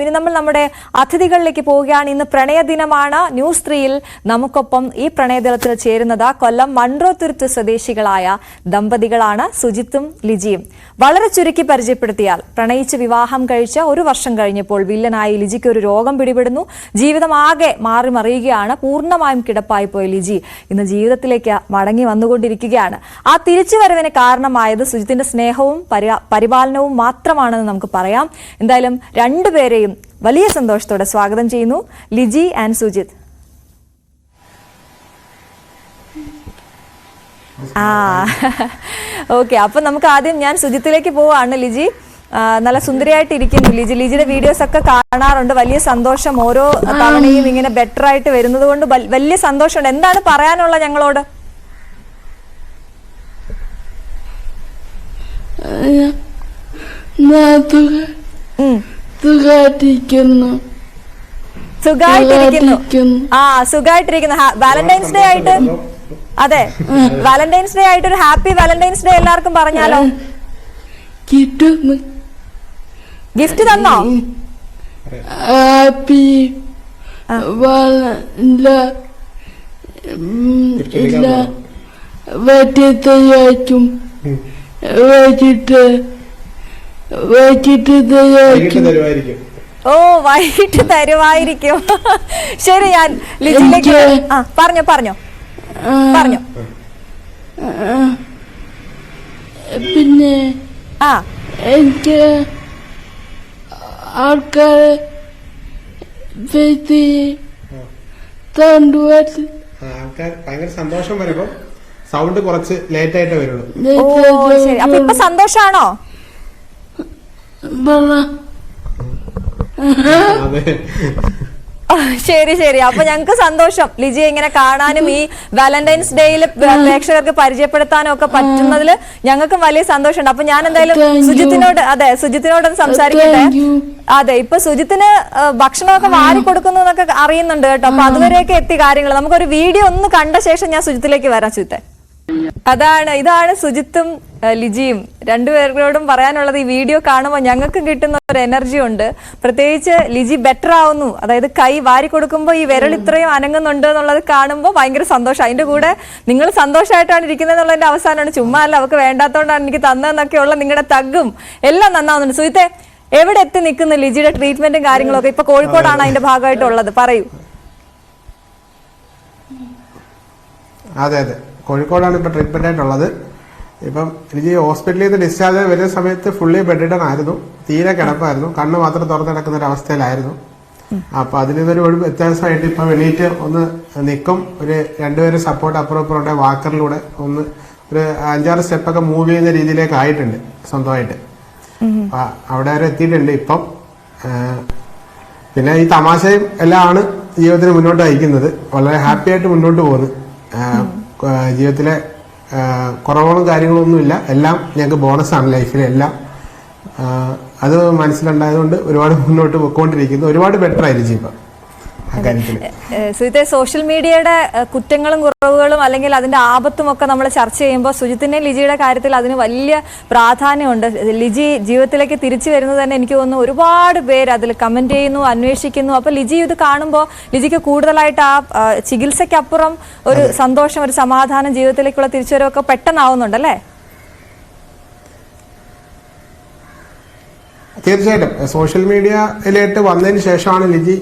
ഇനി നമ്മൾ നമ്മുടെ അതിഥികളിലേക്ക് പോവുകയാണ്. ഇന്ന് പ്രണയ ദിനമാണ്. ന്യൂസ് 3യിൽ നമുക്കൊപ്പം ഈ പ്രണയദിനത്തിൽ ചേരുന്നത് കൊല്ലം മൺട്രോത്തുരുത്ത് സ്വദേശികളായ ദമ്പതികളാണ് സുജിത്തും ലിജിയും. വളരെ ചുരുക്കി പരിചയപ്പെടുത്തിയാൽ പ്രണയിച്ച് വിവാഹം കഴിച്ച ഒരു വർഷം കഴിഞ്ഞപ്പോൾ വില്ലനായി ലിജിക്ക് ഒരു രോഗം പിടിപെടുന്നു. ജീവിതം ആകെ മാറി മറിയുകയാണ്. പൂർണ്ണമായും കിടപ്പായി പോയ ലിജി ഇന്ന് ജീവിതത്തിലേക്ക് മടങ്ങി വന്നുകൊണ്ടിരിക്കുകയാണ്. ആ തിരിച്ചുവരവിന് കാരണമായത് സുജിത്തിന്റെ സ്നേഹവും പരിപാലനവും മാത്രമാണെന്ന് നമുക്ക് പറയാം. എന്തായാലും രണ്ടുപേരെയും വലിയ സന്തോഷത്തോടെ സ്വാഗതം ചെയ്യുന്നു ലിജി ആൻഡ് സുജിത്. ഓക്കെ, അപ്പൊ നമുക്ക് ആദ്യം ഞാൻ സുജിത്തിലേക്ക് പോവാണ്. ലിജി നല്ല സുന്ദരിയായിട്ടിരിക്കുന്നു. ലിജിയുടെ വീഡിയോസ് ഒക്കെ കാണാറുണ്ട്. വലിയ സന്തോഷം. ഓരോ തവണയും ഇങ്ങനെ ബെറ്റർ ആയിട്ട് വരുന്നത് കൊണ്ട് വലിയ സന്തോഷമുണ്ട്. എന്താണ് പറയാനുള്ള ഞങ്ങളോട്? സുഖായിട്ടിരിക്കുന്നു. വാലന്റൈൻസ് ഡേ ആയിട്ട്, അതെ, വാലന്റൈൻസ് ഡേ ആയിട്ട് ഒരു ഹാപ്പി വാലന്റൈൻസ് ഡേ എല്ലാവർക്കും പറഞ്ഞാലോ? ഗിഫ്റ്റ് തന്നോ? ഹാപ്പി ഓ, വൈകിട്ട് തരുമായിരിക്കും. ശരി, ഞാൻ ലിജിലേക്ക് പറഞ്ഞോ. പിന്നെ എനിക്ക് ആൾക്കാരെ ഭയങ്കര സന്തോഷം വരുമ്പോ സൗണ്ട് കുറച്ച് ലേറ്റ് ആയിട്ടേ വരുള്ളൂ. ശരി, അപ്പൊ ഇപ്പൊ സന്തോഷാണോ? ശരി, അപ്പൊ ഞങ്ങക്ക് സന്തോഷം ലിജിയെ ഇങ്ങനെ കാണാനും ഈ വാലന്റൈൻസ് ഡേയിൽ പ്രേക്ഷകർക്ക് പരിചയപ്പെടുത്താനും ഒക്കെ പറ്റുന്നതിൽ ഞങ്ങൾക്കും വലിയ സന്തോഷമുണ്ട്. അപ്പൊ ഞാൻ എന്തായാലും സുജിത്തിനോടൊന്ന് സംസാരിക്കട്ടെ. അതെ, ഇപ്പൊ സുജിത്തിന് ഭക്ഷണമൊക്കെ വാരി കൊടുക്കുന്നു എന്നൊക്കെ അറിയുന്നുണ്ട് കേട്ടോ. അപ്പൊ അതുവരെയൊക്കെ എത്തി കാര്യങ്ങൾ. നമുക്കൊരു വീഡിയോ ഒന്ന് കണ്ട ശേഷം ഞാൻ സുജിത്തിലേക്ക് വരാം. സുജിത്തെ, ഇതാണ് സുജിത്തും ലിജിയും. രണ്ടുപേരോടും പറയാനുള്ളത്, ഈ വീഡിയോ കാണുമ്പോൾ ഞങ്ങൾക്കും കിട്ടുന്ന ഒരു എനർജി ഉണ്ട്. പ്രത്യേകിച്ച് ലിജി ബെറ്റർ ആവുന്നു. അതായത് കൈ വാരി കൊടുക്കുമ്പോൾ ഈ വിരൽ ഇത്രയും അനങ്ങുന്നുണ്ട് എന്നുള്ളത് കാണുമ്പോൾ ഭയങ്കര സന്തോഷം. അതിന്റെ കൂടെ നിങ്ങൾ സന്തോഷമായിട്ടാണ് ഇരിക്കുന്നത് എന്നുള്ളതിന്റെ അവസാനമാണ്. ചുമ്മാ അല്ല, അവർക്ക് വേണ്ടാത്തോണ്ടാണ് എനിക്ക് തന്നതെന്നൊക്കെയുള്ള നിങ്ങളുടെ തഗ്ഗും എല്ലാം നന്നാവുന്നുണ്ട്. സുജിത്തെ, എവിടെ എത്തി നിൽക്കുന്നു ലിജിയുടെ ട്രീറ്റ്മെന്റും കാര്യങ്ങളൊക്കെ? ഇപ്പൊ കോഴിക്കോടാണ് അതിന്റെ ഭാഗമായിട്ടുള്ളത്, പറയൂ. അതെ, കോഴിക്കോടാണ് ഇപ്പൊ ട്രീറ്റ്മെന്റ് ആയിട്ടുള്ളത്. ഇപ്പം എനിക്ക് ഹോസ്പിറ്റലിൽ നിന്ന് ഡിസ്ചാർജ് വരുന്ന സമയത്ത് ഫുള്ളി ബെഡിഡൺ ആയിരുന്നു. തീരെ കിടപ്പായിരുന്നു. കണ്ണ് മാത്രം തുറന്നു കിടക്കുന്ന ഒരു അവസ്ഥയിലായിരുന്നു. അപ്പൊ അതിൽ നിന്നൊരു വ്യത്യാസമായിട്ട് ഇപ്പൊ എണീറ്റ് ഒന്ന് നിൽക്കും. ഒരു രണ്ടുപേരും സപ്പോർട്ട് അപ്പുറം വാക്കറിലൂടെ ഒന്ന് ഒരു 5-6 സ്റ്റെപ്പൊക്കെ മൂവ് ചെയ്യുന്ന രീതിയിലേക്ക് ആയിട്ടുണ്ട് സ്വന്തമായിട്ട്. അവിടെ വരെ എത്തിയിട്ടുണ്ട് ഇപ്പം. പിന്നെ ഈ തമാശയും എല്ലാം ആണ് ജീവിതത്തിന് മുന്നോട്ട് നയിക്കുന്നത്. വളരെ ഹാപ്പി ആയിട്ട് മുന്നോട്ട് പോകുന്നു. ജീവിതത്തിലെ കുറവുകളും കാര്യങ്ങളൊന്നുമില്ല. എല്ലാം ഞങ്ങൾക്ക് ബോണസാണ് ലൈഫിൽ. എല്ലാം അത് മനസ്സിലുണ്ടായതുകൊണ്ട് ഒരുപാട് മുന്നോട്ട് പോയിക്കൊണ്ടിരിക്കുന്നു. ഒരുപാട് ബെറ്റർ ആയിരിക്കും ഇപ്പം സുജിത്തെ. സോഷ്യൽ മീഡിയയുടെ കുറ്റങ്ങളും കുറവുകളും അല്ലെങ്കിൽ അതിന്റെ ആപത്തും ഒക്കെ നമ്മൾ ചർച്ച ചെയ്യുമ്പോൾ സുജിത്തിന്റെ ലിജിയുടെ കാര്യത്തിൽ അതിന് വലിയ പ്രാധാന്യമുണ്ട്. ലിജി ജീവിതത്തിലേക്ക് തിരിച്ചു വരുന്നത് തന്നെ എനിക്ക് തോന്നുന്നു ഒരുപാട് പേര് അതിൽ കമന്റ് ചെയ്യുന്നു, അന്വേഷിക്കുന്നു. അപ്പൊ ലിജി ഇത് കാണുമ്പോൾ ലിജിക്ക് കൂടുതലായിട്ട് ആ ചികിത്സയ്ക്കപ്പുറം ഒരു സന്തോഷം, ഒരു സമാധാനം, ജീവിതത്തിലേക്കുള്ള തിരിച്ചുവരവൊക്കെ പെട്ടെന്നാവുന്നുണ്ടല്ലേ? തീർച്ചയായിട്ടും സോഷ്യൽ മീഡിയയിലേക്ക് വന്നതിന് ശേഷമാണ് ലിജി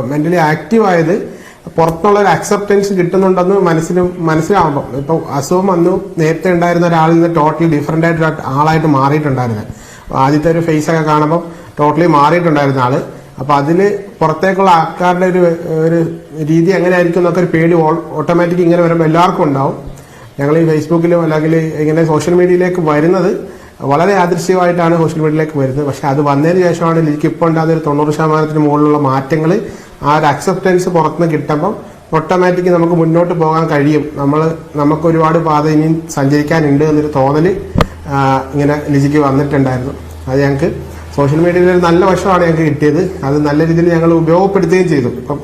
മെന്റലി ആക്റ്റീവ് ആയത്. പുറത്തുള്ള ഒരു അക്സെപ്റ്റൻസ് കിട്ടുന്നുണ്ടെന്ന് മനസ്സിലാവുമ്പോൾ ഇപ്പൊ അസുഖം വന്നു. നേരത്തെ ഉണ്ടായിരുന്ന ഒരാളിൽ നിന്ന് ടോട്ടലി ഡിഫറെന്റ് ആയിട്ട് ആളായിട്ട് മാറിയിട്ടുണ്ടായിരുന്നത്. ആദ്യത്തെ ഒരു ഫേസ് ഒക്കെ കാണുമ്പോൾ ടോട്ടലി മാറിയിട്ടുണ്ടായിരുന്ന ആള്. അപ്പൊ അതില് പുറത്തേക്കുള്ള ആൾക്കാരുടെ ഒരു രീതി എങ്ങനെയായിരിക്കും എന്നൊക്കെ ഒരു പേടി ഓട്ടോമാറ്റിക് ഇങ്ങനെ വരുമ്പോൾ എല്ലാവർക്കും ഉണ്ടാവും. ഞങ്ങൾ ഈ ഫേസ്ബുക്കിലും അല്ലെങ്കിൽ ഇങ്ങനെ സോഷ്യൽ മീഡിയയിലേക്ക് വരുന്നത് വളരെ യാദൃശ്യമായിട്ടാണ് സോഷ്യൽ മീഡിയയിലേക്ക് വരുന്നത്. പക്ഷെ അത് വന്നതിന് ശേഷമാണ് എനിക്ക് ഇപ്പോൾ ഉണ്ടാകുന്ന ഒരു 90% മുകളിലുള്ള മാറ്റങ്ങൾ. ആ ഒരു അക്സെപ്റ്റൻസ് പുറത്തുനിന്ന് കിട്ടുമ്പം ഓട്ടോമാറ്റിക് നമുക്ക് മുന്നോട്ട് പോകാൻ കഴിയും. നമുക്ക് ഒരുപാട് പാത ഇനി സഞ്ചരിക്കാനുണ്ട് എന്നൊരു തോന്നൽ ഇങ്ങനെ ലിജിക്ക് വന്നിട്ടുണ്ടായിരുന്നു. അത് ഞങ്ങൾക്ക് സോഷ്യൽ മീഡിയയിൽ ഒരു നല്ല വശമാണ് ഞങ്ങൾക്ക് കിട്ടിയത്. അത് നല്ല രീതിയിൽ ഞങ്ങൾ ഉപയോഗപ്പെടുത്തുകയും ചെയ്തു. ഇപ്പം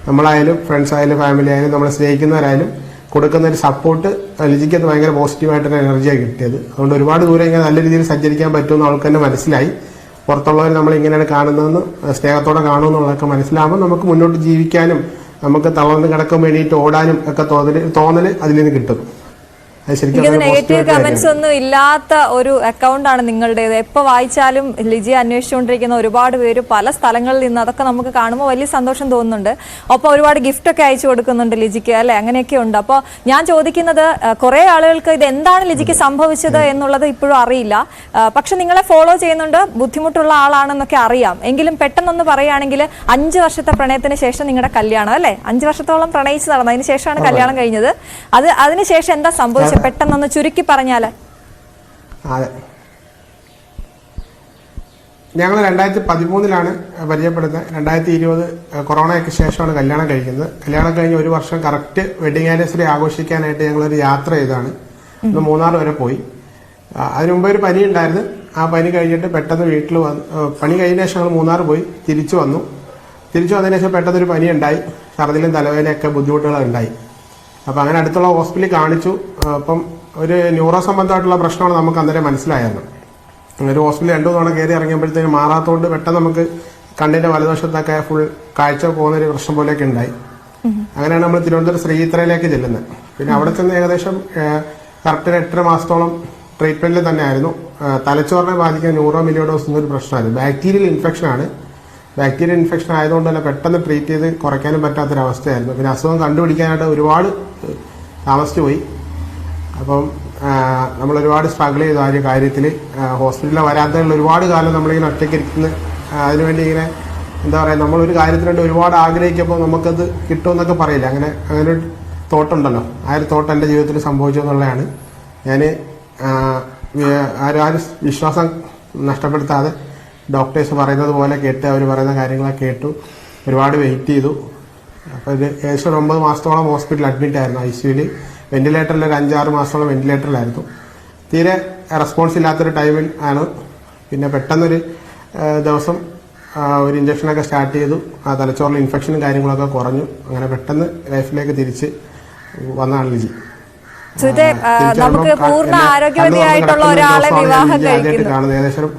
നമ്മളായാലും ഫ്രണ്ട്സ് ആയാലും ഫാമിലി ആയാലും നമ്മളെ സ്നേഹിക്കുന്നവരായാലും കൊടുക്കുന്ന ഒരു സപ്പോർട്ട് ലിജിക്ക് അത് ഭയങ്കര പോസിറ്റീവായിട്ടൊരു എനർജിയാണ് കിട്ടിയത്. അതുകൊണ്ട് ഒരുപാട് ദൂരം ഇങ്ങനെ നല്ല രീതിയിൽ സഞ്ചരിക്കാൻ പറ്റുമെന്ന് അവൾക്ക് തന്നെ മനസ്സിലായി. പുറത്തുള്ളവർ നമ്മൾ ഇങ്ങനെയാണ് കാണുന്നതെന്ന് സ്നേഹത്തോടെ കാണുമെന്നുള്ളതൊക്കെ മനസ്സിലാകുമ്പോൾ നമുക്ക് മുന്നോട്ട് ജീവിക്കാനും നമുക്ക് തളർന്ന് കിടക്കുമ്പോൾ എണീറ്റ് ഓടാനും ഒക്കെ തോന്നല് അതിൽ നിന്ന് കിട്ടും. നെഗറ്റീവ് കമന്റ്സ് ഒന്നും ഇല്ലാത്ത ഒരു അക്കൗണ്ടാണ് നിങ്ങളുടേത്. എപ്പോൾ വായിച്ചാലും ലിജിയെ അന്വേഷിച്ചുകൊണ്ടിരിക്കുന്ന ഒരുപാട് പേര് പല സ്ഥലങ്ങളിൽ നിന്ന്, അതൊക്കെ നമുക്ക് കാണുമ്പോൾ വലിയ സന്തോഷം തോന്നുന്നുണ്ട്. ഒപ്പം ഒരുപാട് ഗിഫ്റ്റ് ഒക്കെ അയച്ചു കൊടുക്കുന്നുണ്ട് ലിജിക്ക്, അല്ലെ? അങ്ങനെയൊക്കെ ഉണ്ട്. അപ്പോൾ ഞാൻ ചോദിക്കുന്നത്, കുറെ ആളുകൾക്ക് ഇത് എന്താണ് ലിജിക്ക് സംഭവിച്ചത് എന്നുള്ളത് ഇപ്പോഴും അറിയില്ല. പക്ഷെ നിങ്ങളെ ഫോളോ ചെയ്യുന്നുണ്ട്, ബുദ്ധിമുട്ടുള്ള ആളാണെന്നൊക്കെ അറിയാം. എങ്കിലും പെട്ടെന്നൊന്ന് പറയുകയാണെങ്കിൽ 5 വർഷത്തെ പ്രണയത്തിന് ശേഷം നിങ്ങളുടെ കല്യാണം, അല്ലെ? 5 വർഷത്തോളം പ്രണയിച്ച് നടന്നു, അതിന് ശേഷമാണ് കല്യാണം കഴിഞ്ഞത്. അതിനുശേഷം എന്താ സംഭവിച്ചത് പെട്ടെന്നൊന്ന് ചുരുക്കി പറഞ്ഞാല്? അതെ, ഞങ്ങൾ 2013 പരിചയപ്പെടുന്നത്. 2020 കൊറോണയ്ക്ക് ശേഷമാണ് കല്യാണം കഴിക്കുന്നത്. കല്യാണം കഴിഞ്ഞ് 1 വർഷം കറക്റ്റ് വെഡിങ് ആനിവേഴ്സറി ആഘോഷിക്കാനായിട്ട് ഞങ്ങളൊരു യാത്ര ചെയ്താണ്. മൂന്നാർ വരെ പോയി. അതിനു മുമ്പ് ഒരു പനി ഉണ്ടായിരുന്നു. ആ പനി കഴിഞ്ഞിട്ട് പെട്ടെന്ന് വീട്ടിൽ വന്ന്, പനി കഴിഞ്ഞ ശേഷം ഞങ്ങൾ മൂന്നാർ പോയി തിരിച്ചു വന്നു. തിരിച്ചു വന്നതിന് ശേഷം പെട്ടെന്നൊരു പനി ഉണ്ടായി. ഛർദിലും തലവേദനയൊക്കെ ബുദ്ധിമുട്ടുകളുണ്ടായി. അപ്പം അങ്ങനെ അടുത്തുള്ള ഹോസ്പിറ്റലിൽ കാണിച്ചു. അപ്പം ഒരു ന്യൂറോ സംബന്ധമായിട്ടുള്ള പ്രശ്നമാണ് നമുക്ക് അന്നേരം മനസ്സിലായിരുന്നു. ഒരു ഹോസ്പിറ്റലിൽ 2 തവണ കയറി ഇറങ്ങിയപ്പോഴത്തേക്കും മാറാത്തതുകൊണ്ട് പെട്ടെന്ന് നമുക്ക് കണ്ണിന്റെ വലതുവശത്തൊക്കെ ഫുൾ കാഴ്ച പോകുന്നൊരു പ്രശ്നം പോലെയൊക്കെ ഉണ്ടായി. അങ്ങനെയാണ് നമ്മൾ തിരുവനന്തപുരം ശ്രീചിത്രയിലേക്ക് ചെല്ലുന്നത്. പിന്നെ അവിടെ ചെന്ന് ഏകദേശം കറക്റ്റ് 8 മാസത്തോളം ട്രീറ്റ്മെന്റിൽ തന്നെ ആയിരുന്നു. തലച്ചോറിനെ ബാധിക്കുന്ന ന്യൂറോമിലിയോഡോസ് എന്നൊരു പ്രശ്നമായിരുന്നു. ബാക്ടീരിയൽ ഇൻഫെക്ഷനാണ്. ബാക്ടീരിയൽ ഇൻഫെക്ഷൻ ആയതുകൊണ്ട് തന്നെ പെട്ടെന്ന് ട്രീറ്റ് ചെയ്ത് കുറയ്ക്കാനും പറ്റാത്തൊരവസ്ഥയായിരുന്നു. പിന്നെ അസുഖം കണ്ടുപിടിക്കാനായിട്ട് ഒരുപാട് താമസിച്ചു പോയി. അപ്പം നമ്മൾ ഒരുപാട് സ്ട്രഗിൾ ചെയ്തു ആ ഒരു കാര്യത്തിൽ. ഹോസ്പിറ്റലിൽ വരാത്തതിൽ ഒരുപാട് കാലം നമ്മളിങ്ങനെ ഒറ്റയ്ക്ക് ഇരിക്കുന്ന, അതിനുവേണ്ടി ഇങ്ങനെ എന്താ പറയുക, നമ്മളൊരു കാര്യത്തിന് വേണ്ടി ഒരുപാട് ആഗ്രഹിക്കുമ്പോൾ നമുക്കത് കിട്ടുമെന്നൊക്കെ പറയില്ല. അങ്ങനെ ഒരു തോട്ടുണ്ടല്ലോ, ആ ഒരു തോട്ട് എൻ്റെ ജീവിതത്തിൽ സംഭവിച്ചു എന്നുള്ളതാണ്. ഞാൻ ആരും വിശ്വാസം നഷ്ടപ്പെടുത്താതെ ഡോക്ടേഴ്സ് പറയുന്നത് പോലെ കേട്ട്, അവർ പറയുന്ന കാര്യങ്ങളൊക്കെ കേട്ടു. ഒരുപാട് വെയിറ്റ് ചെയ്തു. അപ്പോൾ ഇത് ഏകദേശം 9 മാസത്തോളം ഹോസ്പിറ്റലിൽ അഡ്മിറ്റ് ആയിരുന്നു. ICUവിൽ വെന്റിലേറ്ററിൽ ഒരു 5-6 മാസത്തോളം വെന്റിലേറ്ററിലായിരുന്നു. തീരെ റെസ്പോൺസ് ഇല്ലാത്തൊരു ടൈമിൽ ആണ്. പിന്നെ പെട്ടെന്നൊരു ദിവസം ഒരു ഇഞ്ചക്ഷനൊക്കെ സ്റ്റാർട്ട് ചെയ്തു. ആ തലച്ചോറിൽ ഇൻഫെക്ഷനും കാര്യങ്ങളൊക്കെ കുറഞ്ഞു. അങ്ങനെ പെട്ടെന്ന് ലൈഫിലേക്ക് തിരിച്ച് വന്നതാണ് ലിജി. നമുക്ക് പൂർണ്ണ ആരോഗ്യവതിയായിട്ടുള്ള ഒരാളെ വിവാഹം കഴിക്കുന്നു. ഏകദേശം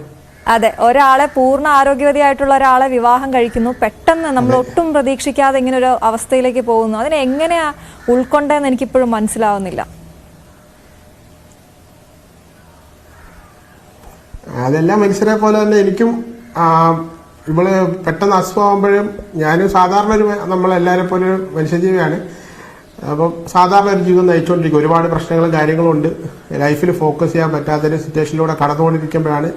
അതെ, ഒരാളെ പൂർണ്ണ ആരോഗ്യവതിയായിട്ടുള്ള ഒരാളെ വിവാഹം കഴിക്കുന്നു. പെട്ടെന്ന് നമ്മൾ ഒട്ടും പ്രതീക്ഷിക്കാതെ ഇങ്ങനെ ഒരു അവസ്ഥയിലേക്ക് പോകുന്നു. അതിനെ എങ്ങനെയാ ഉൾക്കൊണ്ടെന്ന് എനിക്കിപ്പോഴും മനസ്സിലാവുന്നില്ല. അതെല്ലാം മനുഷ്യരെ പോലെ തന്നെ എനിക്കും ഇവള് പെട്ടെന്ന് അസുഖമാകുമ്പോഴും, ഞാനും സാധാരണ ഒരു നമ്മളെല്ലാവരെ പോലെ ഒരു മനുഷ്യജീവിയാണ്. അപ്പം സാധാരണ ഒരു ജീവിതം നയിച്ചുകൊണ്ടിരിക്കും. ഒരുപാട് പ്രശ്നങ്ങളും കാര്യങ്ങളും ഉണ്ട്. ലൈഫിൽ ഫോക്കസ് ചെയ്യാൻ പറ്റാത്തൊരു സിറ്റുവേഷനിലൂടെ കടന്നുകൊണ്ടിരിക്കുമ്പോഴാണ്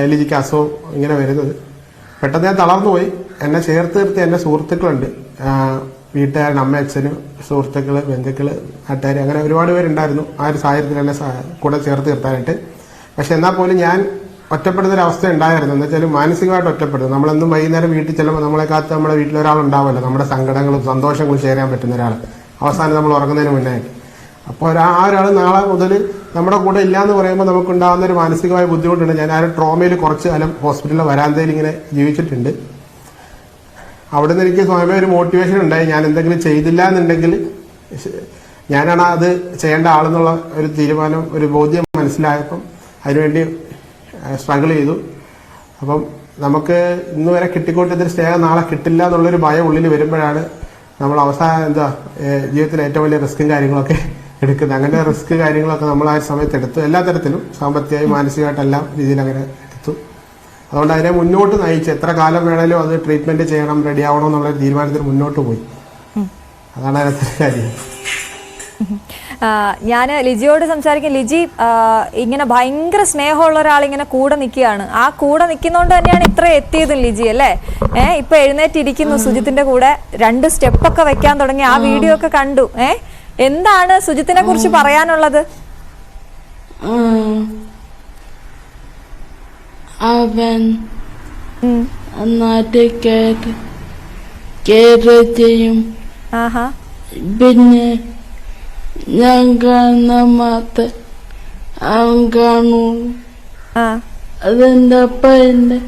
ലിജിക്ക് അസുഖം ഇങ്ങനെ വരുന്നത്. പെട്ടെന്ന് ഞാൻ തളർന്നുപോയി. എന്നെ ചേർത്ത് നിർത്തി എൻ്റെ സുഹൃത്തുക്കളുണ്ട്, വീട്ടുകാരൻ, അമ്മ, അച്ഛനും, സുഹൃത്തുക്കള്, ബന്ധുക്കള്, നാട്ടുകാർ, അങ്ങനെ ഒരുപാട് പേരുണ്ടായിരുന്നു ആ ഒരു സാഹചര്യത്തിൽ എന്നെ കൂടെ ചേർത്ത് നിർത്താനായിട്ട്. പക്ഷെ എന്നാൽ പോലും ഞാൻ ഒറ്റപ്പെടുന്നൊരു അവസ്ഥ ഉണ്ടായിരുന്നു. എന്ന് വെച്ചാൽ മാനസികമായിട്ട് ഒറ്റപ്പെടുന്നു. നമ്മളെന്നും വൈകുന്നേരം വീട്ടിൽ ചെല്ലുമ്പോൾ നമ്മളെ കാത്ത് നമ്മുടെ വീട്ടിലൊരാളുണ്ടാവുമല്ലോ, നമ്മുടെ സങ്കടങ്ങളും സന്തോഷങ്ങളും ഷെയർ ചെയ്യാൻ പറ്റുന്ന ഒരാൾ, അവസാനം നമ്മൾ ഉറങ്ങുന്നതിന് മുന്നേ. അപ്പോൾ ആ ഒരാൾ നാളെ മുതൽ നമ്മുടെ കൂടെ ഇല്ലയെന്ന് പറയുമ്പോൾ നമുക്കുണ്ടാകുന്ന ഒരു മാനസികമായ ബുദ്ധിമുട്ടുണ്ട്. ഞാൻ ആ ഒരു ട്രോമയിൽ കുറച്ച് കാലം ഹോസ്പിറ്റലിലെ വരാന്തയിൽ ഇങ്ങനെ ജീവിച്ചിട്ടുണ്ട്. അവിടെ നിന്ന് എനിക്ക് സ്വയമേ ഒരു മോട്ടിവേഷൻ ഉണ്ടായി. ഞാൻ എന്തെങ്കിലും ചെയ്തില്ല എന്നുണ്ടെങ്കിൽ ഞാനാണ് അത് ചെയ്യേണ്ട ആളെന്നുള്ള ഒരു തീരുമാനം, ഒരു ബോധ്യം മനസ്സിലായപ്പം അതിനുവേണ്ടി സ്ട്രഗിൾ ചെയ്തു. അപ്പം നമുക്ക് ഇന്ന് വരെ കിട്ടിക്കൊണ്ടിരുന്നൊരു സ്നേഹം നാളെ കിട്ടില്ല എന്നുള്ളൊരു ഭയം ഉള്ളിൽ വരുമ്പോഴാണ് നമ്മൾ അവസാനം ജീവിതത്തിൽ ഏറ്റവും വലിയ റിസ്ക്കും കാര്യങ്ങളൊക്കെ എടുക്കുന്നത്. അങ്ങനെ റിസ്ക് കാര്യങ്ങളൊക്കെ നമ്മൾ ആ സമയത്ത് എടുത്തു. എല്ലാ തരത്തിലും, സാമ്പത്തികമായി, മാനസികമായിട്ടെല്ലാം രീതിയിൽ അങ്ങനെ എടുത്തു. അതുകൊണ്ട് അതിനെ മുന്നോട്ട് നയിച്ച് എത്ര കാലം വേണേലും അത് ട്രീറ്റ്മെന്റ് ചെയ്യണം, റെഡി ആവണം എന്നുള്ള തീരുമാനത്തിൽ മുന്നോട്ട് പോയി. അതാണ് അതിനകത്തെ കാര്യം. ഞാൻ ലിജിയോട് സംസാരിക്കും. ലിജി ഇങ്ങനെ ഭയങ്കര സ്നേഹമുള്ള ഒരാളിങ്ങനെ കൂടെ നിൽക്കുകയാണ്. ആ കൂടെ നിൽക്കുന്നതുകൊണ്ട് തന്നെയാണ് ഇത്ര എത്തിയതും ലിജി, അല്ലേ? ഇപ്പൊ എഴുന്നേറ്റിരിക്കുന്നു സുജിത്തിന്റെ കൂടെ, 2 സ്റ്റെപ്പൊക്കെ വെക്കാൻ തുടങ്ങി. ആ വീഡിയോ ഒക്കെ കണ്ടു. എന്താണ് സുജിത്തിനെ കുറിച്ച് പറയാനുള്ളത്? അവൻ ചെയ്യും. പിന്നെ ഞാൻ കാണുന്ന മാത്രം അവൻ കാണുള്ളൂ. അതെന്റെ അപ്പന്റെ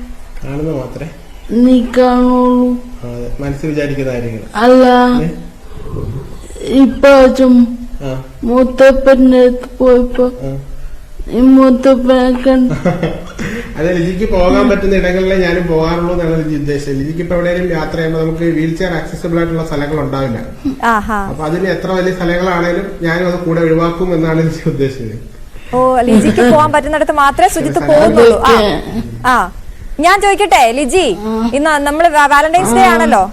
നീ കാണുള്ളൂ. മനസ്സിൽ വിചാരിക്കുന്ന കാര്യങ്ങൾ അല്ല. ഇപ്രാവശ്യം മൂത്തപ്പന്റെ അടുത്ത് പോയപ്പോ ഈ മൂത്തപ്പനെ കണ്ടു. അതെ, ലിജിക്ക് പോകാൻ പറ്റുന്ന ഇടങ്ങളിലെ ഞാനും പോകാറുള്ളൂ എന്നാണ് ലിജി ഉദ്ദേശിച്ചത്. ലിജിക്ക് ഇപ്പൊ എവിടെയെങ്കിലും യാത്ര ചെയ്യുമ്പോൾ നമുക്ക് വീൽ ചെയർ ആക്സസിബിൾ ആയിട്ടുള്ള സ്ഥലങ്ങൾ ഉണ്ടാവില്ല. അപ്പൊ അതിന് എത്ര വലിയ സ്ഥലങ്ങളാണേലും ഞാനും അത് കൂടെ ഒഴിവാക്കും എന്നാണ് ലിജി ഉദ്ദേശിച്ചത്. ഓ, ലിജിക്ക് പോകാൻ പറ്റുന്നിടത്ത് മാത്രമേ സുജിത്ത് പോകുന്നുള്ളൂ. ആ, ഞാൻ ചോദിക്കട്ടെ ലിജി, ഇന്ന് നമ്മള് വാലന്റൈൻസ് ഡേ ആണല്ലോ,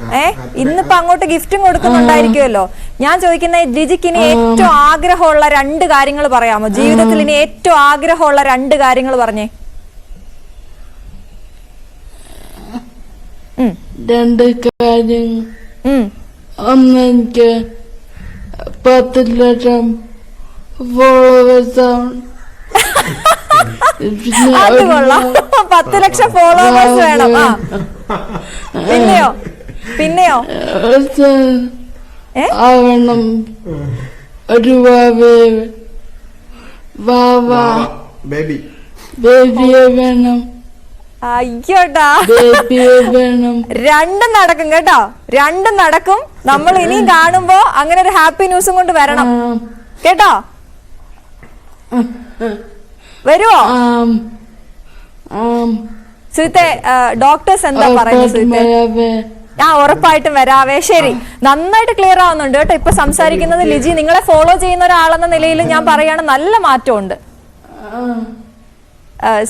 ഇന്നിപ്പോ അങ്ങോട്ട് ഗിഫ്റ്റും കൊടുക്കുന്നുണ്ടായിരിക്കുമല്ലോ. ഞാൻ ചോദിക്കുന്ന ലിജിക്ക് ഇനി ഏറ്റവും ആഗ്രഹമുള്ള 2 കാര്യങ്ങൾ പറയാമോ? ജീവിതത്തിൽ ഇനി ഏറ്റവും ആഗ്രഹമുള്ള 2 കാര്യങ്ങൾ പറഞ്ഞേ. 2 കാര്യങ്ങൾ. ഒന്ന്, എനിക്ക് 10 ലക്ഷം ഫോളോവേഴ്സാണ്. അത് കൊള്ളാം, 10 ലക്ഷം ഫോളോവേഴ്സ് വേണം. പിന്നെയോ ആവണം. ഒരു ബേബിയെ വേണം. അയ്യോട്ടാ, ബേബിയെ വേണം. 2 നടക്കും കേട്ടോ, 2 നടക്കും. നമ്മൾ ഇനിയും കാണുമ്പോ അങ്ങനെ ഒരു ഹാപ്പി ന്യൂസും കൊണ്ട് വരണം കേട്ടോ. വരുവോ സുജിത്തെ? ഡോക്ടേഴ്സ് എന്താ പറയുന്നത് സുജിത്തെ? ഉറപ്പായിട്ടും വരാവേ. ശരി, നന്നായിട്ട് ക്ലിയർ ആവുന്നുണ്ട് കേട്ടോ ഇപ്പൊ സംസാരിക്കുന്നത്. ലിജി, നിങ്ങളെ ഫോളോ ചെയ്യുന്ന ഒരാളെന്ന നിലയിൽ ഞാൻ പറയാണ്, നല്ല മാറ്റമുണ്ട്.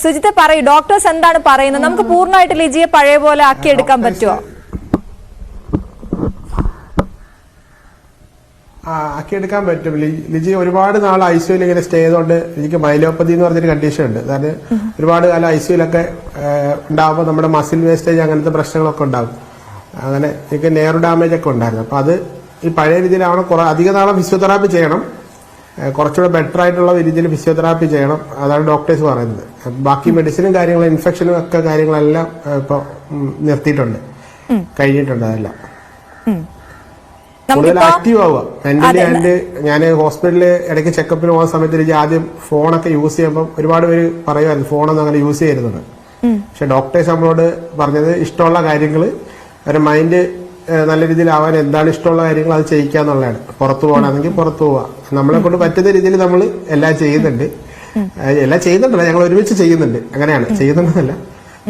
സുജിത്തെ പറയൂ, ഡോക്ടേഴ്സ് എന്താണ് പറയുന്നത്? നമുക്ക് പൂർണ്ണമായിട്ട് ലിജിയെ പഴയ പോലെ ആക്കി എടുക്കാൻ പറ്റുമോ? ആക്കിയെടുക്കാൻ പറ്റും. ലിജി ഒരുപാട് നാൾ ഐസിയുയിൽ ഇങ്ങനെ സ്റ്റേ ചെയ്തുകൊണ്ട് ലിജിക്ക് മൈലോപ്പതി എന്ന് പറഞ്ഞൊരു കണ്ടീഷൻ ഉണ്ട്. അതായത് ഒരുപാട് കാലം ഐസിയുലൊക്കെ ഉണ്ടാകുമ്പോൾ നമ്മുടെ മസിൽ വേസ്റ്റേജ് അങ്ങനത്തെ പ്രശ്നങ്ങളൊക്കെ ഉണ്ടാകും. അങ്ങനെ എനിക്ക് നെയർ ഡാമേജ് ഒക്കെ ഉണ്ടായിരുന്നു. അപ്പൊ അത് ഈ പഴയ രീതിയിലാവണം. കുറെ അധിക നാളെ ഫിസിയോതെറാപ്പി ചെയ്യണം, കുറച്ചുകൂടെ ബെറ്റർ ആയിട്ടുള്ള രീതിയിൽ ഫിസിയോതെറാപ്പി ചെയ്യണം. അതാണ് ഡോക്ടേഴ്സ് പറയുന്നത്. ബാക്കി മെഡിസിനും കാര്യങ്ങളും ഇൻഫെക്ഷനും ഒക്കെ കാര്യങ്ങളെല്ലാം ഇപ്പൊ നിർത്തിയിട്ടുണ്ട്, കഴിഞ്ഞിട്ടുണ്ട്. അതെല്ലാം കൂടുതൽ ആക്റ്റീവ് ആവുക മെന്റലി. ആൻഡ് ഞാൻ ഹോസ്പിറ്റലിൽ ഇടയ്ക്ക് ചെക്കപ്പിന് പോകുന്ന സമയത്ത് എനിക്ക് ആദ്യം ഫോണൊക്കെ യൂസ് ചെയ്യുമ്പോൾ ഒരുപാട് പേര് പറയുമായിരുന്നു ഫോണൊന്നും അങ്ങനെ യൂസ് ചെയ്യരുന്നത്. പക്ഷെ ഡോക്ടേഴ്സ് നമ്മളോട് പറഞ്ഞത് ഇഷ്ടമുള്ള കാര്യങ്ങൾ, ഒരു മൈൻഡ് നല്ല രീതിയിലാവാൻ എന്താണ് ഇഷ്ടമുള്ള കാര്യങ്ങൾ അത് ചെയ്യിക്കാന്നുള്ളതാണ്. പുറത്തു പോകണമെങ്കിൽ പുറത്തു പോവാ, നമ്മളെ കൊണ്ട് പറ്റുന്ന രീതിയിൽ നമ്മൾ എല്ലാം ചെയ്യുന്നുണ്ട്. ഞങ്ങൾ ഒരുമിച്ച് ചെയ്യുന്നുണ്ട്. അങ്ങനെയാണ്, ചെയ്യുന്നുണ്ടെന്നല്ല,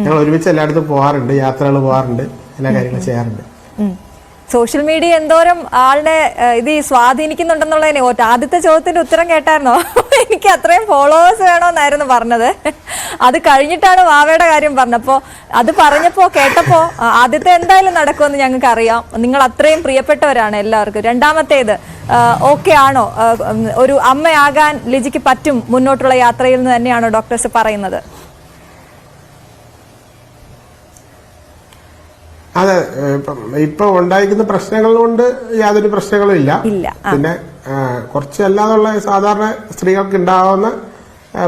ഞങ്ങൾ ഒരുമിച്ച് എല്ലായിടത്തും പോകാറുണ്ട്, യാത്രകൾ പോകാറുണ്ട്, എല്ലാ കാര്യങ്ങളും ചെയ്യാറുണ്ട്. സോഷ്യൽ മീഡിയ എന്തോരം ആളുടെ ഇത് സ്വാധീനിക്കുന്നുണ്ടെന്നുള്ളതിനെ ആദ്യത്തെ ചോദ്യത്തിന്റെ ഉത്തരം കേട്ടായിരുന്നോ? എനിക്ക് അത്രയും ഫോളോവേഴ്സ് വേണമെന്നായിരുന്നു പറഞ്ഞത്. അത് കഴിഞ്ഞിട്ടാണ് വാവയുടെ കാര്യം പറഞ്ഞപ്പോ, അത് പറഞ്ഞപ്പോ കേട്ടപ്പോ ആദ്യത്തെ എന്തായാലും നടക്കുമെന്ന് ഞങ്ങൾക്ക് അറിയാം. നിങ്ങൾ അത്രയും പ്രിയപ്പെട്ടവരാണ് എല്ലാവർക്കും. രണ്ടാമത്തേത് ഓക്കെ ആണോ? ഒരു അമ്മയാകാൻ ലിജിക്ക് പറ്റും മുന്നോട്ടുള്ള യാത്രയിൽ നിന്ന് തന്നെയാണോ ഡോക്ടേഴ്സ് പറയുന്നത്? അതെ, ഇപ്പൊ ഉണ്ടായിരിക്കുന്ന പ്രശ്നങ്ങൾ കൊണ്ട് യാതൊരു പ്രശ്നങ്ങളും ഇല്ല. പിന്നെ കുറച്ച് അല്ലാതുള്ള സാധാരണ സ്ത്രീകൾക്ക് ഉണ്ടാവുന്ന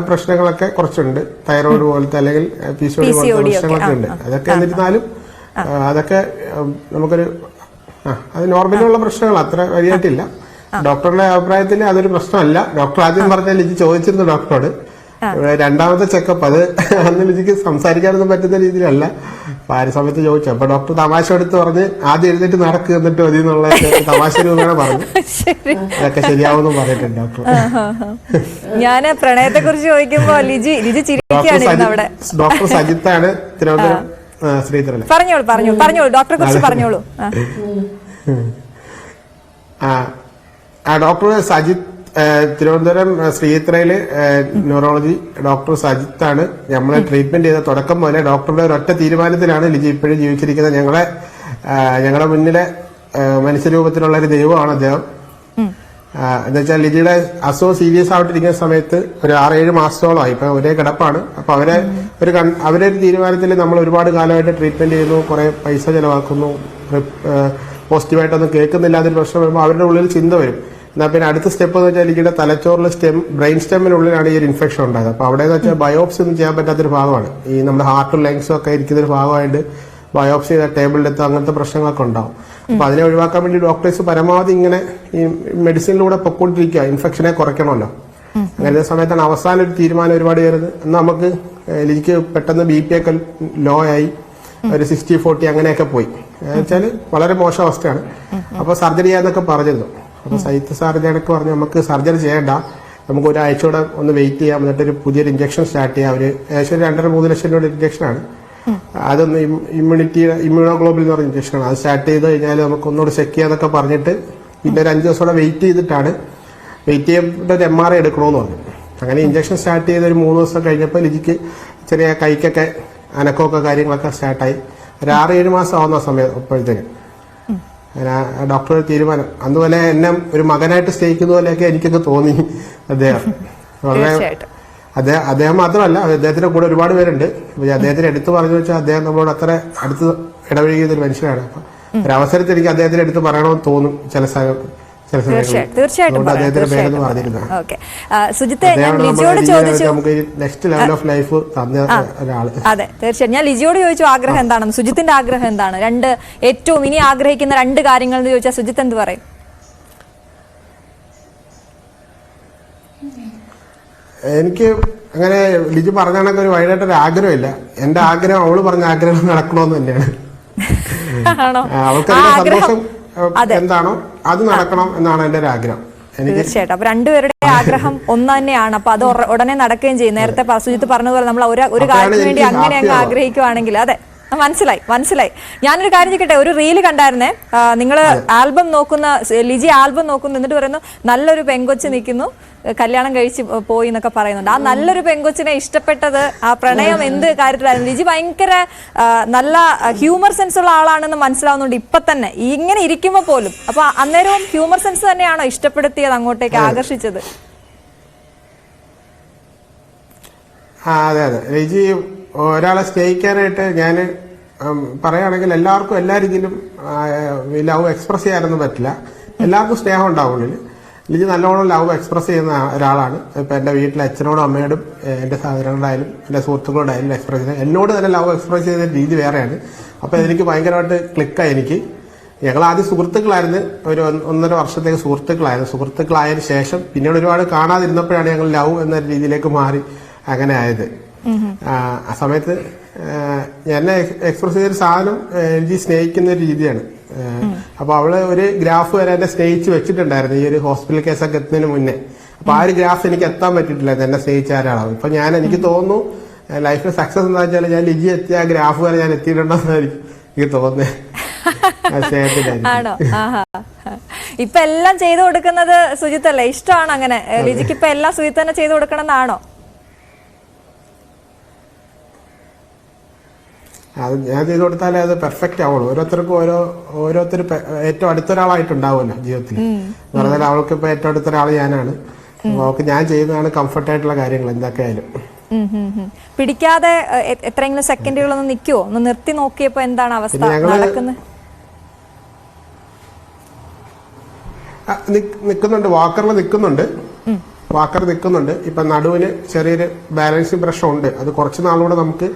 പ്രശ്നങ്ങളൊക്കെ കുറച്ചുണ്ട്. തൈറോയിഡ് പോലത്തെ അല്ലെങ്കിൽ PCOD പോലത്തെ പ്രശ്നങ്ങളൊക്കെ ഉണ്ട്. അതൊക്കെ എന്നിരുന്നാലും അതൊക്കെ നമുക്കൊരു അത് നോർമലുള്ള പ്രശ്നങ്ങൾ, അത്ര വലിയായിട്ടില്ല. ഡോക്ടറുടെ അഭിപ്രായത്തിൽ അതൊരു പ്രശ്നമല്ല. ഡോക്ടർ ആദ്യം പറഞ്ഞ ലിജി ചോദിച്ചിരുന്നു ഡോക്ടറോട്. രണ്ടാമത്തെ ചെക്കപ്പ് അത് അന്ന് ലിജിക്ക് സംസാരിക്കാനൊന്നും പറ്റുന്ന രീതിയിലല്ല. അപ്പൊ ആ സമയത്ത് ചോദിച്ചു. അപ്പൊ ഡോക്ടർ തമാശ എടുത്ത് പറഞ്ഞ് ആദ്യം എഴുന്നേറ്റ് നടക്കുക എന്നിട്ട് മതി എന്നുള്ള തമാശ രൂപേണ പറഞ്ഞു. അതൊക്കെ ശരിയാവുമെന്ന് പറഞ്ഞിട്ടുണ്ട് ഡോക്ടർ. ഞാൻ പ്രണയത്തെ കുറിച്ച് ചോദിക്കുമ്പോ ലിജി ചിരിക്കുകയാണ്. ഡോക്ടർ സജിത്താണ്, തിരുവനന്തപുരം ശ്രീധരൻ. പറഞ്ഞോളൂ ഡോക്ടറെ കുറിച്ച് പറഞ്ഞോളൂ. ഡോക്ടർ സജിത്ത്, തിരുവനന്തപുരം ശ്രീത്രയില് ന്യൂറോളജി ഡോക്ടർ സജിത്താണ്. നമ്മളെ ട്രീറ്റ്മെന്റ് ചെയ്ത തുടക്കം പോലെ ഡോക്ടറുടെ ഒരൊറ്റ തീരുമാനത്തിലാണ് ലിജി ഇപ്പോഴും ജീവിച്ചിരിക്കുന്നത്. ഞങ്ങളുടെ മുന്നിലെ മനുഷ്യരൂപത്തിലുള്ള ഒരു ദൈവമാണ് അദ്ദേഹം. എന്ന് വെച്ചാൽ ലിജിയുടെ അസുഖം സീരിയസ് ആയിട്ടിരിക്കുന്ന സമയത്ത് ഒരു 6-7 മാസത്തോളമായി. ഇപ്പൊ ഒരേ കിടപ്പാണ്. അപ്പൊ അവരെ തീരുമാനത്തിൽ നമ്മൾ ഒരുപാട് കാലമായിട്ട് ട്രീറ്റ്മെന്റ് ചെയ്യുന്നു, കുറെ പൈസ ചെലവാക്കുന്നു, പോസിറ്റീവായിട്ടൊന്നും കേൾക്കുന്നില്ല. അതൊരു പ്രശ്നം വരുമ്പോൾ അവരുടെ ഉള്ളിൽ ചിന്ത വരും. എന്നാൽ പിന്നെ അടുത്ത സ്റ്റെപ്പ് എന്ന് വെച്ചാൽ ലിജിയുടെ തലച്ചോറിലെ ബ്രെയിൻ സ്റ്റെമ്മിനുള്ളിലാണ് ഈ ഒരു ഇൻഫെക്ഷൻ ഉണ്ടായത്. അപ്പൊ അവിടെ എന്ന് വെച്ചാൽ ബയോപ്സി ഒന്നും ചെയ്യാൻ പറ്റാത്തൊരു ഭാഗമാണ്. ഈ നമ്മുടെ ഹാർട്ടും ലങ്സും ഒക്കെ ഇരിക്കുന്ന ഒരു ഭാഗമായിട്ട് ബയോപ്സി ചെയ്ത ടേബിളിലെത്തുക, അങ്ങനത്തെ പ്രശ്നങ്ങളൊക്കെ ഉണ്ടാവും. അപ്പൊ അതിനെ ഒഴിവാക്കാൻ വേണ്ടി ഡോക്ടേഴ്സ് പരമാവധി ഇങ്ങനെ ഈ മെഡിസിനിലൂടെ പൊക്കോണ്ടിരിക്കുക, ഇൻഫെക്ഷനെ കുറയ്ക്കണമല്ലോ. അങ്ങനത്തെ സമയത്താണ് അവസാനം ഒരു തീരുമാനം ഒരുപാട് വരുന്നത്. എന്നാൽ നമുക്ക് ലിജിക്ക് പെട്ടെന്ന് BP ഒക്കെ ലോ ആയി, ഒരു 60-40 അങ്ങനെയൊക്കെ പോയി. വെച്ചാൽ വളരെ മോശം അവസ്ഥയാണ്. അപ്പൊ സർജറി ചെയ്യാന്നൊക്കെ പറഞ്ഞിരുന്നു. അപ്പൊ സൈത്ത് സാർ ഇതൊക്കെ പറഞ്ഞു നമുക്ക് സർജറി ചെയ്യണ്ട, നമുക്ക് ഒരാഴ്ചയോടെ ഒന്ന് വെയിറ്റ് ചെയ്യാം, എന്നിട്ടൊരു പുതിയൊരു ഇഞ്ചക്ഷൻ സ്റ്റാർട്ട് ചെയ്യാം. ഒരു ഏകദേശം 2.5-3 ലക്ഷം രൂപയുടെ ഇഞ്ചക്ഷനാണ്. അതൊന്ന് ഇമ്മ്യൂണോഗ്ലോബിൻ എന്ന് പറഞ്ഞ ഇഞ്ചക്ഷനാണ്. അത് സ്റ്റാർട്ട് ചെയ്ത് കഴിഞ്ഞാൽ നമുക്ക് ഒന്നുകൂടെ ചെക്ക് ചെയ്യാന്നൊക്കെ പറഞ്ഞിട്ട് പിന്നെ ഒരു 5 ദിവസം വെയിറ്റ് ചെയ്തിട്ടാണ് വെയിറ്റ് ചെയ്തിട്ട് ഒരു MRI എടുക്കണമെന്ന് പറഞ്ഞു. അങ്ങനെ ഇഞ്ചക്ഷൻ സ്റ്റാർട്ട് ചെയ്ത് ഒരു 3 ദിവസം കഴിഞ്ഞപ്പോൾ ലിജിക്ക് ചെറിയ കൈക്കൊക്കെ അനക്കമൊക്കെ കാര്യങ്ങളൊക്കെ സ്റ്റാർട്ടായി. ഒരു 6-7 മാസം ആവുന്ന സമയം അപ്പോഴത്തേക്ക് ഡോക്ടർ തീരുമാനം. അതുപോലെ എന്നെ ഒരു മകനായിട്ട് സ്നേഹിക്കുന്ന പോലെയൊക്കെ എനിക്കൊക്കെ തോന്നി അദ്ദേഹം. വളരെ അദ്ദേഹം മാത്രമല്ല, അദ്ദേഹത്തിന്റെ കൂടെ ഒരുപാട് പേരുണ്ട്. അദ്ദേഹത്തിന് എടുത്തു പറഞ്ഞു വെച്ചാൽ അദ്ദേഹം നമ്മളോട് അത്ര അടുത്ത് ഇടപഴകിയ ഒരു മനുഷ്യനാണ്. അപ്പൊ ഒരവസരത്തിൽ എനിക്ക് അദ്ദേഹത്തിന് എടുത്ത് പറയണമെന്ന് തോന്നും ചില തീർച്ചയായിട്ടും. സുജിത്തെ, ഞാൻ ലിജിയോട് ചോദിച്ചു. നെക്സ്റ്റ് ലെവൽ ഓഫ് ലൈഫ് അതെ, തീർച്ചയായിട്ടും. ഞാൻ ലിജിയോട് ചോദിച്ചു ആഗ്രഹം എന്താണെന്ന്. സുജിത്തിന്റെ ആഗ്രഹം എന്താണ്? ഏറ്റവും ഇനി ആഗ്രഹിക്കുന്ന 2 കാര്യങ്ങൾ എന്ന് ചോദിച്ചാൽ സുജിത്ത് എന്ത് പറയും? എനിക്ക് അങ്ങനെ ലിജി പറഞ്ഞ കണക്ക് ഒരു വൈകിട്ടൊരു ആഗ്രഹമില്ല. എന്റെ ആഗ്രഹം അവള് പറഞ്ഞ ആഗ്രഹം നടക്കണമെന്ന് തന്നെയാണ്. അവൾക്ക് സന്തോഷം എന്താണോ അത് നടക്കണം എന്നാണ് എന്റെ ഒരു ആഗ്രഹം. തീർച്ചയായിട്ടും. അപ്പൊ രണ്ടുപേരുടെ ആഗ്രഹം ഒന്ന് തന്നെയാണ്. അപ്പൊ അത് ഉടനെ നടക്കുകയും ചെയ്യും. നേരത്തെ സുജിത്ത് പറഞ്ഞതുപോലെ നമ്മൾ ഒരു കാര്യത്തിന് വേണ്ടി അങ്ങനെ അങ്ങ് ആഗ്രഹിക്കുവാണെങ്കിൽ അതെ, മനസ്സിലായി. ഞാനൊരു കാര്യം ചോദിക്കട്ടെ, ഒരു റീല് കണ്ടായിരുന്നേ, നിങ്ങള് ആൽബം നോക്കുന്ന, ലിജി ആൽബം നോക്കുന്നു, എന്നിട്ട് പറയുന്നു നല്ലൊരു പെങ്കൊച്ച് നിൽക്കുന്നു, കല്യാണം കഴിച്ച് പോയി എന്നൊക്കെ പറയുന്നുണ്ട്. ആ നല്ലൊരു പെങ്കൊച്ചിനെ ഇഷ്ടപ്പെട്ടത് ആ പ്രണയം എന്ത് കാര്യത്തിലായിരുന്നു? ലിജി ഭയങ്കര നല്ല ഹ്യൂമർ സെൻസ് ഉള്ള ആളാണെന്ന് മനസ്സിലാവുന്നുണ്ട് ഇപ്പൊ തന്നെ, ഇങ്ങനെ ഇരിക്കുമ്പോ പോലും. അപ്പൊ അന്നേരവും ഹ്യൂമർ സെൻസ് തന്നെയാണോ ഇഷ്ടപ്പെടുത്തിയത്, അങ്ങോട്ടേക്ക് ആകർഷിച്ചത്? അതെ. ലിജി ഒരാളെ സ്നേഹിക്കാനായിട്ട് ഞാൻ പറയുകയാണെങ്കിൽ എല്ലാവർക്കും എല്ലാ രീതിയിലും ലവ് എക്സ്പ്രസ് ചെയ്യാനൊന്നും പറ്റില്ല. എല്ലാവർക്കും സ്നേഹം ഉണ്ടാവുള്ളിൽ. ലിജി നല്ലോണം ലവ് എക്സ്പ്രസ് ചെയ്യുന്ന ഒരാളാണ്. ഇപ്പൊ എന്റെ വീട്ടിലെ അച്ഛനോടും അമ്മയോടും എന്റെ സഹോദരങ്ങളായാലും എന്റെ സുഹൃത്തുക്കളോടായാലും എക്സ്പ്രസ് ചെയ്യുന്നത്, എന്നോട് തന്നെ ലവ് എക്സ്പ്രസ് ചെയ്യുന്ന രീതി വേറെയാണ്. അപ്പൊ എനിക്ക് ഭയങ്കരമായിട്ട് ക്ലിക്കായി. എനിക്ക് ഞങ്ങൾ ആദ്യം സുഹൃത്തുക്കളായിരുന്നു, ഒരു 1.5 വർഷത്തേക്ക് സുഹൃത്തുക്കളായതിനു ശേഷം പിന്നീട് ഒരുപാട് കാണാതിരുന്നപ്പോഴാണ് ഞങ്ങൾ ലവ് എന്ന രീതിയിലേക്ക് മാറി അങ്ങനെ ആയത്. ആ സമയത്ത് എന്നെ എക്സ്പ്രസ് ചെയ്തൊരു സാധനം എനിക്ക് സ്നേഹിക്കുന്ന ഒരു രീതിയാണ്. അപ്പൊ അവള് ഒരു ഗ്രാഫ് വരെ എന്നെ സ്നേഹിച്ച് വെച്ചിട്ടുണ്ടായിരുന്നു ഈ ഒരു ഹോസ്പിറ്റൽ കേസൊക്കെ എത്തുന്നതിന് മുന്നേ. അപ്പൊ ആ ഒരു ഗ്രാഫ് എനിക്ക് എത്താൻ പറ്റിയിട്ടില്ല എന്നെ സ്നേഹിച്ച ഒരാളാണ്. ഇപ്പൊ എനിക്ക് തോന്നുന്നു ലൈഫിൽ സക്സസ് എന്താ വെച്ചാൽ ഞാൻ ലിജി എത്തിയ ആ ഗ്രാഫ് വരെ ഞാൻ എത്തിയിട്ടുണ്ടെന്നായിരിക്കും എനിക്ക് തോന്നുന്നത്. ആണോ? ഇപ്പൊ എല്ലാം ചെയ്തു കൊടുക്കുന്നത് സുജിത്തല്ലേ? ഇഷ്ടമാണ് അങ്ങനെ? ലിജിക്ക് ഇപ്പൊ എല്ലാം സുജിത്ത് തന്നെ ചെയ്തു കൊടുക്കണം എന്നാണോ? അത് ഞാൻ ചെയ്തു കൊടുത്താലേ അത് പെർഫെക്റ്റ് ആവുള്ളൂ. ഓരോരുത്തർക്കും ഓരോരുത്തർ ഏറ്റവും അടുത്തൊരാളായിട്ടുണ്ടാവുമല്ലോ ജീവിതത്തിൽ. പറഞ്ഞാൽ അവൾക്ക് ഇപ്പൊ ഏറ്റവും അടുത്തൊരാൾ ഞാനാണ്. അവൾക്ക് ഞാൻ ചെയ്യുന്നതാണ് കംഫർട്ട് ആയിട്ടുള്ള കാര്യങ്ങൾ എന്തൊക്കെയായാലും. പിടിക്കാതെ എത്രയെങ്കിലും സെക്കൻഡുകളൊന്ന് നിൽക്കുവോ? ഒന്ന് നിർത്തി നോക്കിയപ്പോ എന്താണ് അവസ്ഥ നടക്കുന്നത്? നിൽക്കുന്നുണ്ട്, വാക്കർ നിൽക്കുന്നുണ്ട്. ഇപ്പൊ നടുവിന് ചെറിയൊരു ബാലൻസിങ് പ്രശ്നമുണ്ട്. അത് കുറച്ച് നാളുകൂടെ നമുക്ക്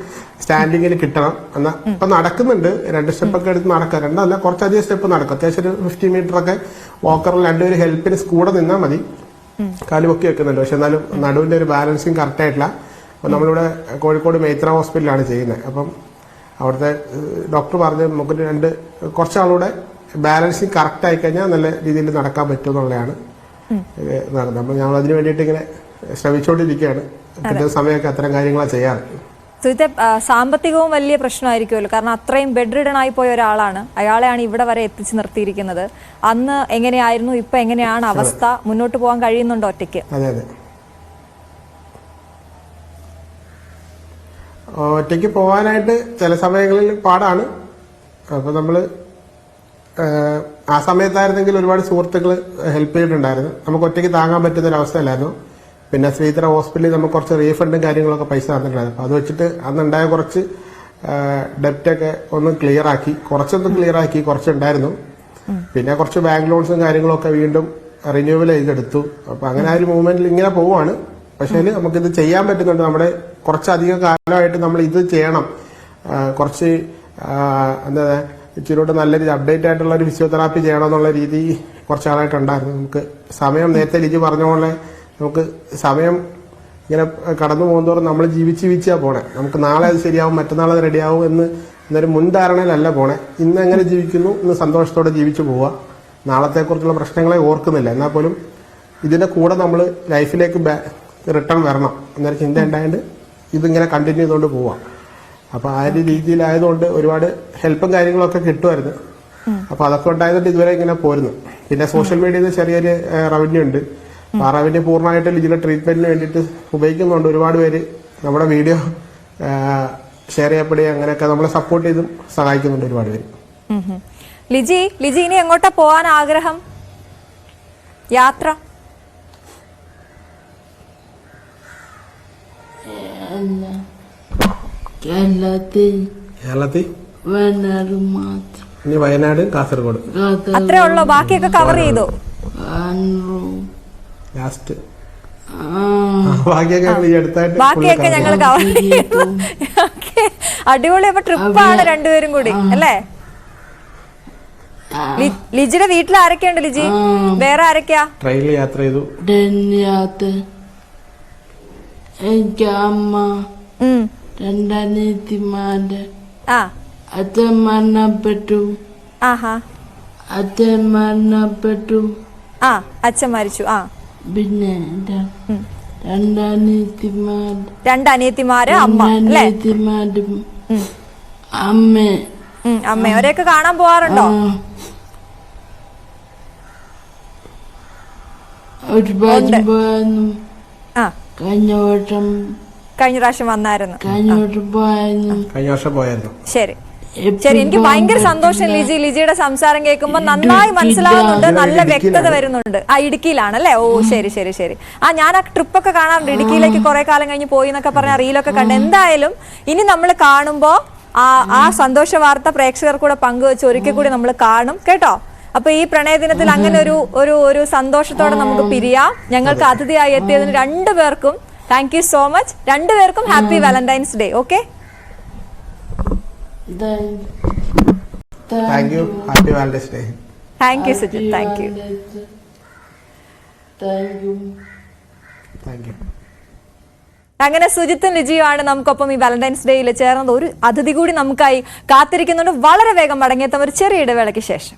സ്റ്റാൻഡിങ്ങിൽ കിട്ടണം. എന്നാൽ ഇപ്പൊ നടക്കുന്നുണ്ട്, 2 സ്റ്റെപ്പൊക്കെ എടുത്ത് നടക്കാം. 2 അല്ല, കുറച്ചധികം സ്റ്റെപ്പ് നടക്കും. അത്യാവശ്യം ഒരു 50 മീറ്റർ ഒക്കെ വാക്കറിൽ 2 പേര് ഹെൽപ്പിന് കൂടെ നിന്നാൽ മതി. കാല് പൊക്കി വെക്കുന്നുണ്ട്, പക്ഷെ എന്നാലും നടുവിന്റെ ഒരു ബാലൻസിങ് കറക്റ്റ് ആയിട്ടില്ല. അപ്പൊ നമ്മളിവിടെ കോഴിക്കോട് മേത്ര ഹോസ്പിറ്റലാണ് ചെയ്യുന്നത്. അപ്പം അവിടുത്തെ ഡോക്ടർ പറഞ്ഞ് നമുക്ക് കുറച്ചാളൂടെ ബാലൻസിങ് കറക്റ്റ് ആയി കഴിഞ്ഞാൽ നല്ല രീതിയിൽ നടക്കാൻ പറ്റും എന്നുള്ളതാണ് നടന്നത്. ഞങ്ങൾ അതിനു വേണ്ടിയിട്ട് ഇങ്ങനെ ശ്രമിച്ചുകൊണ്ടിരിക്കുകയാണ്. കിട്ടുന്ന സമയമൊക്കെ അത്തരം കാര്യങ്ങളാണ് ചെയ്യാറ്. സുജിത്തെ, സാമ്പത്തികവും വലിയ പ്രശ്നമായിരിക്കുമല്ലോ, കാരണം അത്രയും ബെഡ് റിഡൺ ആയി പോയ ഒരാളാണ്. അയാളെയാണ് ഇവിടെ വരെ എത്തിച്ചു നിർത്തിയിരിക്കുന്നത്. അന്ന് എങ്ങനെയായിരുന്നു, ഇപ്പൊ എങ്ങനെയാണ് അവസ്ഥ? മുന്നോട്ട് പോകാൻ കഴിയുന്നുണ്ടോ ഒറ്റയ്ക്ക്? അതെ, ഒറ്റയ്ക്ക് പോകാനായിട്ട് ചില സമയങ്ങളിൽ പാടാണ്. അപ്പൊ നമ്മള് ആ സമയത്തായിരുന്നെങ്കിൽ ഒരുപാട് സുഹൃത്തുക്കൾ ഹെൽപ്പ് ചെയ്തിട്ടുണ്ടായിരുന്നു. നമുക്ക് ഒറ്റയ്ക്ക് താങ്ങാൻ പറ്റുന്ന ഒരു അവസ്ഥയല്ലായിരുന്നു. പിന്നെ ശ്രീധര ഹോസ്പിറ്റലിൽ നമുക്ക് കുറച്ച് റീഫണ്ടും കാര്യങ്ങളൊക്കെ പൈസ തന്നിട്ടുണ്ടായിരുന്നു. അപ്പൊ അത് വെച്ചിട്ട് അന്നുണ്ടായ കുറച്ച് ഡെപ്റ്റൊക്കെ ഒന്ന് കുറച്ചുണ്ടായിരുന്നു. പിന്നെ കുറച്ച് ബാങ്ക് ലോൺസും കാര്യങ്ങളൊക്കെ വീണ്ടും റിന്യൂവൽ ചെയ്തെടുത്തു. അപ്പൊ അങ്ങനെ ആ ഒരു മൂവ്മെന്റിൽ ഇങ്ങനെ പോവുകയാണ്. പക്ഷേ നമുക്കിത് ചെയ്യാൻ പറ്റുന്നുണ്ട്. നമ്മുടെ കുറച്ചധികം കാലമായിട്ട് നമ്മൾ ഇത് ചെയ്യണം, കുറച്ച് എന്താ ഇച്ചിരിയോട് നല്ല രീതി അപ്ഡേറ്റ് ആയിട്ടുള്ള ഒരു ഫിസിയോതെറാപ്പി ചെയ്യണമെന്നുള്ള രീതി കുറച്ചാളായിട്ടുണ്ടായിരുന്നു. നമുക്ക് സമയം നേരത്തെ ലിജി പറഞ്ഞ പോലെ നമുക്ക് സമയം ഇങ്ങനെ കടന്നു പോകുന്നതോറും നമ്മൾ ജീവിച്ചാ പോണേ. നമുക്ക് നാളെ അത് ശരിയാവും, മറ്റന്നാൾ അത് റെഡിയാവും എന്നൊരു മുൻധാരണയിലല്ല പോണേ. ഇന്ന് എങ്ങനെ ജീവിക്കുന്നു, ഇന്ന് സന്തോഷത്തോടെ ജീവിച്ചു പോവുക. നാളത്തെക്കുറിച്ചുള്ള പ്രശ്നങ്ങളെ ഓർക്കുന്നില്ല. എന്നാൽ പോലും ഇതിന്റെ കൂടെ നമ്മൾ ലൈഫിലേക്ക് റിട്ടേൺ വരണം എന്നൊരു ചിന്ത ഉണ്ടായത് ഇതിങ്ങനെ കണ്ടിന്യൂ ചെയ്തുകൊണ്ട് പോവാം. അപ്പൊ ആ ഒരു രീതിയിലായതുകൊണ്ട് ഒരുപാട് ഹെൽപ്പും കാര്യങ്ങളൊക്കെ കിട്ടുമായിരുന്നു. അപ്പൊ അതൊക്കെ ഉണ്ടായതുകൊണ്ട് ഇതുവരെ ഇങ്ങനെ പോരുന്നു. പിന്നെ സോഷ്യൽ മീഡിയയിൽ ചെറിയൊരു റവന്യൂ ഉണ്ട്. ആ റവന്യൂ പൂർണ്ണമായിട്ട് ലിജിയുടെ ട്രീറ്റ്മെന്റിന് വേണ്ടിയിട്ട് ഉപയോഗിക്കുന്നുണ്ട്. ഒരുപാട് പേര് നമ്മുടെ വീഡിയോ ഷെയർ ചെയ്യപ്പെടുകയും അങ്ങനെയൊക്കെ നമ്മളെ സപ്പോർട്ട് ചെയ്തും സഹായിക്കുന്നുണ്ട് ഒരുപാട് പേര്. ലിജി ഇനി എങ്ങോട്ടാ പോവാൻ ആഗ്രഹം? യാത്ര കേരളത്തിൽ വയനാട് മാത്രം. ഇനി വയനാട്, കാസർഗോഡ് അത്രേ ഉള്ളോ? ബാക്കിയൊക്കെ കവർ ചെയ്തോ? ലാസ്റ്റ് ബാക്കിയൊക്കെ ഞങ്ങൾ കവർ ചെയ്തു. അടിപൊളി. അപ്പൊ ട്രിപ്പാണ് രണ്ടുപേരും കൂടി അല്ലേ? ലിജിയുടെ വീട്ടിൽ ആരൊക്കെയുണ്ട് ലിജി? വേറെ ആരൊക്കെയാ? ട്രെയിനിൽ യാത്ര ചെയ്തു. എനിക്ക് അമ്മ, രണ്ടനിയത്തിമാര്. അച്ഛൻ മരണപ്പെട്ടു. അച്ഛൻ മരണപ്പെട്ടു. അച്ഛൻ മരിച്ചു. പിന്നെ രണ്ടനിയത്തിമാര്, അമ്മ അല്ലേ? അമ്മ അവരെയൊക്കെ കാണാൻ പോവാറുണ്ടോ? ഒരുപാട് പോയായിരുന്നു. കഴിഞ്ഞ പ്രാവശ്യം വന്നായിരുന്നു. കഴിഞ്ഞ വർഷം പോയായിരുന്നു. ശരി ശരി. എനിക്ക് ഭയങ്കര സന്തോഷം ലിജിയുടെ സംസാരം കേൾക്കുമ്പോൾ. നന്നായി മനസ്സിലാവുന്നുണ്ട്, നല്ല വ്യക്തത വരുന്നുണ്ട്. ഇടുക്കിയിലാണ് അല്ലേ? ഓ ശരി ശരി ശരി. ഞാൻ ആ ട്രിപ്പൊക്കെ കാണാറുണ്ട്. ഇടുക്കിയിലേക്ക് കുറെ കാലം കഴിഞ്ഞ് പോയി എന്നൊക്കെ പറഞ്ഞ റീലൊക്കെ കണ്ട്. എന്തായാലും ഇനി നമ്മൾ കാണുമ്പോ ആ സന്തോഷ വാർത്ത പ്രേക്ഷകർ കൂടെ പങ്കുവെച്ച് ഒരിക്കൽ കൂടി നമ്മൾ കാണും കേട്ടോ. അപ്പൊ ഈ പ്രണയദിനത്തിൽ അങ്ങനെ ഒരു സന്തോഷത്തോടെ നമുക്ക് പിരിയാം. ഞങ്ങൾക്ക് അതിഥിയായി എത്തിയതിന് രണ്ടുപേർക്കും താങ്ക് യു സോ മച്ച്. രണ്ടുപേർക്കും happy Valentine's day. Okay, thank you. Happy Valentine's day. Thank you Sujith. Thank you. അങ്ങനെ സുജിത്തും ലിജിയുമാണ് നമുക്കൊപ്പം ഈ വാലന്റൈൻസ് ഡേയിൽ ചേർന്നത്. ഒരു അതിഥി കൂടി നമുക്കായി കാത്തിരിക്കുന്നുണ്ട്. വളരെ വേഗം മടങ്ങിയെത്താം ഒരു ചെറിയ ഇടവേളയ്ക്ക് ശേഷം.